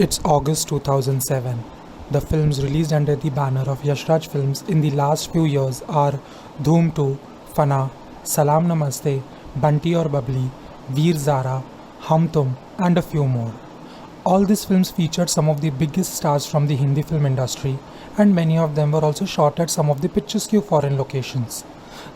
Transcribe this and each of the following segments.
It's August 2007. The films released under the banner of Yash Raj Films in the last few years are Dhoom 2, Fana, Salam Namaste, Bunty Aur Bubbly, Veer Zara, Hum Tum, and a few more. All these films featured some of the biggest stars from the Hindi film industry, and many of them were also shot at some of the picturesque foreign locations.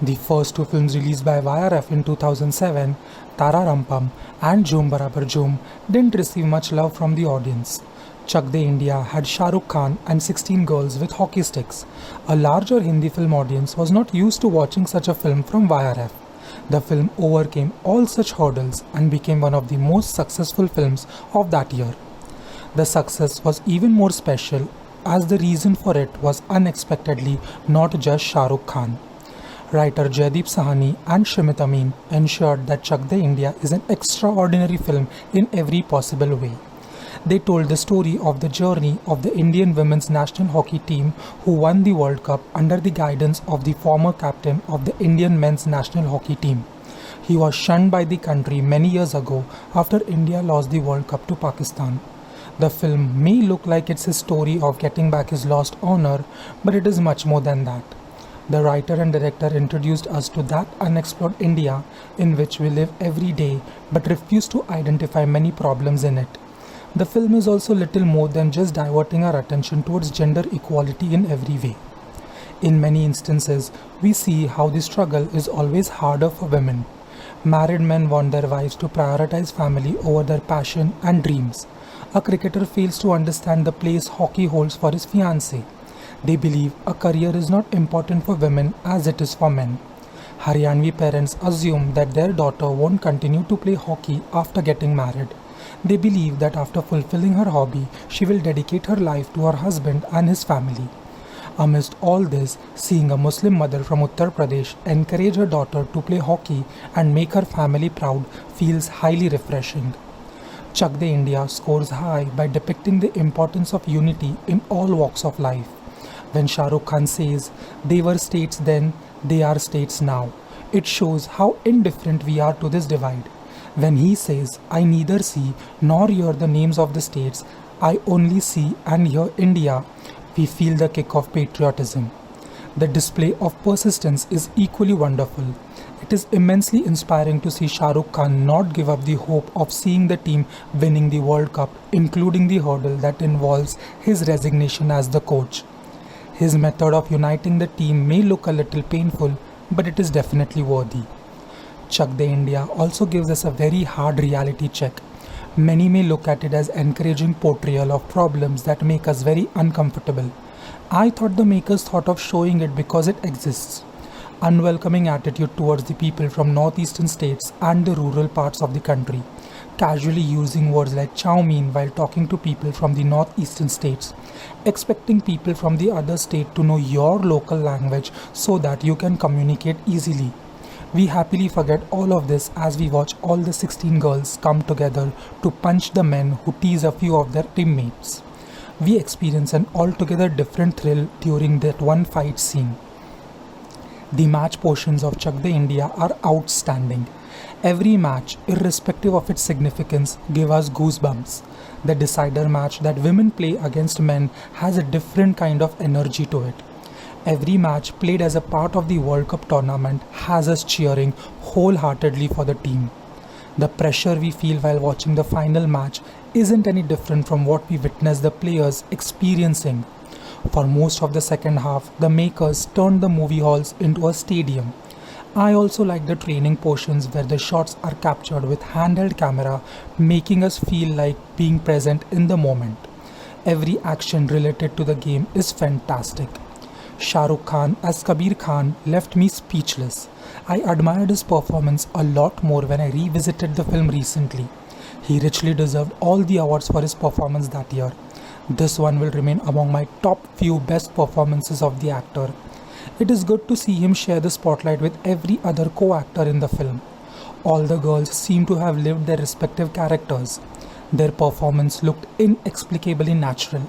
The first two films released by YRF in 2007, Tara Rampam and Jhoom Barabar Jhoom, didn't receive much love from the audience. Chak De India had Shah Rukh Khan and 16 girls with hockey sticks. A larger Hindi film audience was not used to watching such a film from YRF. The film overcame all such hurdles and became one of the most successful films of that year. The success was even more special as the reason for it was unexpectedly not just Shah Rukh Khan. Writer Jaideep Sahani and Shimit Amin ensured that Chak De India is an extraordinary film in every possible way. They told the story of the journey of the Indian women's national hockey team who won the World Cup under the guidance of the former captain of the Indian men's national hockey team. He was shunned by the country many years ago after India lost the World Cup to Pakistan. The film may look like it's his story of getting back his lost honor, but it is much more than that. The writer and director introduced us to that unexplored India in which we live every day but refuse to identify many problems in it. The film is also little more than just diverting our attention towards gender equality in every way. In many instances, we see how the struggle is always harder for women. Married men want their wives to prioritize family over their passion and dreams. A cricketer fails to understand the place hockey holds for his fiancée. They believe a career is not important for women as it is for men. Haryanvi parents assume that their daughter won't continue to play hockey after getting married. They believe that after fulfilling her hobby, she will dedicate her life to her husband and his family. Amidst all this, seeing a Muslim mother from Uttar Pradesh encourage her daughter to play hockey and make her family proud feels highly refreshing. Chak De India scores high by depicting the importance of unity in all walks of life. When Shah Rukh Khan says, "They were states then, they are states now," it shows how indifferent we are to this divide. When he says, "I neither see nor hear the names of the states, I only see and hear India," we feel the kick of patriotism. The display of persistence is equally wonderful. It is immensely inspiring to see Shah Rukh Khan not give up the hope of seeing the team winning the World Cup, including the hurdle that involves his resignation as the coach. His method of uniting the team may look a little painful, but it is definitely worthy. Chak De India also gives us a very hard reality check. Many may look at it as encouraging portrayal of problems that make us very uncomfortable. I thought the makers thought of showing it because it exists. Unwelcoming attitude towards the people from northeastern states and the rural parts of the country. Casually using words like chow mein while talking to people from the northeastern states. Expecting people from the other state to know your local language so that you can communicate easily. We happily forget all of this as we watch all the 16 girls come together to punch the men who tease a few of their teammates. We experience an altogether different thrill during that one fight scene. The match portions of Chak De India are outstanding. Every match, irrespective of its significance, give us goosebumps. The decider match that women play against men has a different kind of energy to it. Every match played as a part of the World Cup tournament has us cheering wholeheartedly for the team. The pressure we feel while watching the final match isn't any different from what we witness the players experiencing. For most of the second half, the makers turned the movie halls into a stadium. I also like the training portions where the shots are captured with handheld camera, making us feel like being present in the moment. Every action related to the game is fantastic. Shah Rukh Khan as Kabir Khan left me speechless. I admired his performance a lot more when I revisited the film recently. He richly deserved all the awards for his performance that year. This one will remain among my top few best performances of the actor. It is good to see him share the spotlight with every other co-actor in the film. All the girls seem to have lived their respective characters. Their performance looked inexplicably natural.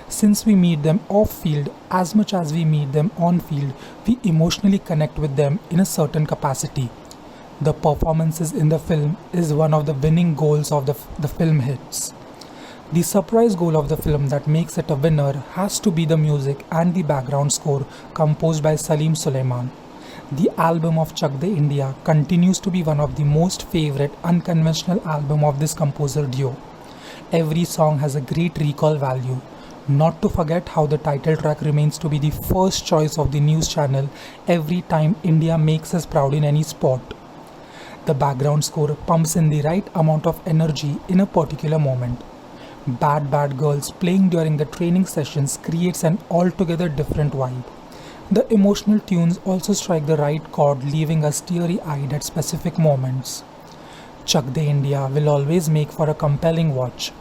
Since we meet them off-field as much as we meet them on-field, we emotionally connect with them in a certain capacity. The performances in the film is one of the winning goals of the film hits. The surprise goal of the film that makes it a winner has to be the music and the background score composed by Salim-Sulaiman. The album of Chak India continues to be one of the most favorite unconventional album of this composer duo. Every song has a great recall value. Not to forget how the title track remains to be the first choice of the news channel every time India makes us proud in any sport. The background score pumps in the right amount of energy in a particular moment. Bad Bad Girls playing during the training sessions creates an altogether different vibe. The emotional tunes also strike the right chord, leaving us teary-eyed at specific moments. Chak India will always make for a compelling watch.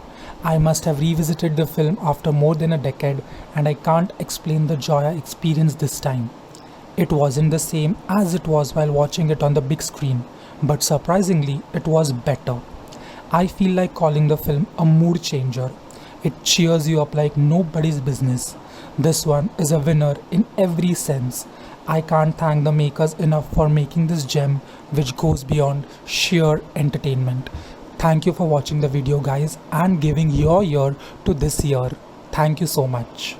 I must have revisited the film after more than a decade, and I can't explain the joy I experienced this time. It wasn't the same as it was while watching it on the big screen, but surprisingly, it was better. I feel like calling the film a mood changer. It cheers you up like nobody's business. This one is a winner in every sense. I can't thank the makers enough for making this gem which goes beyond sheer entertainment. Thank you for watching the video guys and giving your ear to this year. Thank you so much.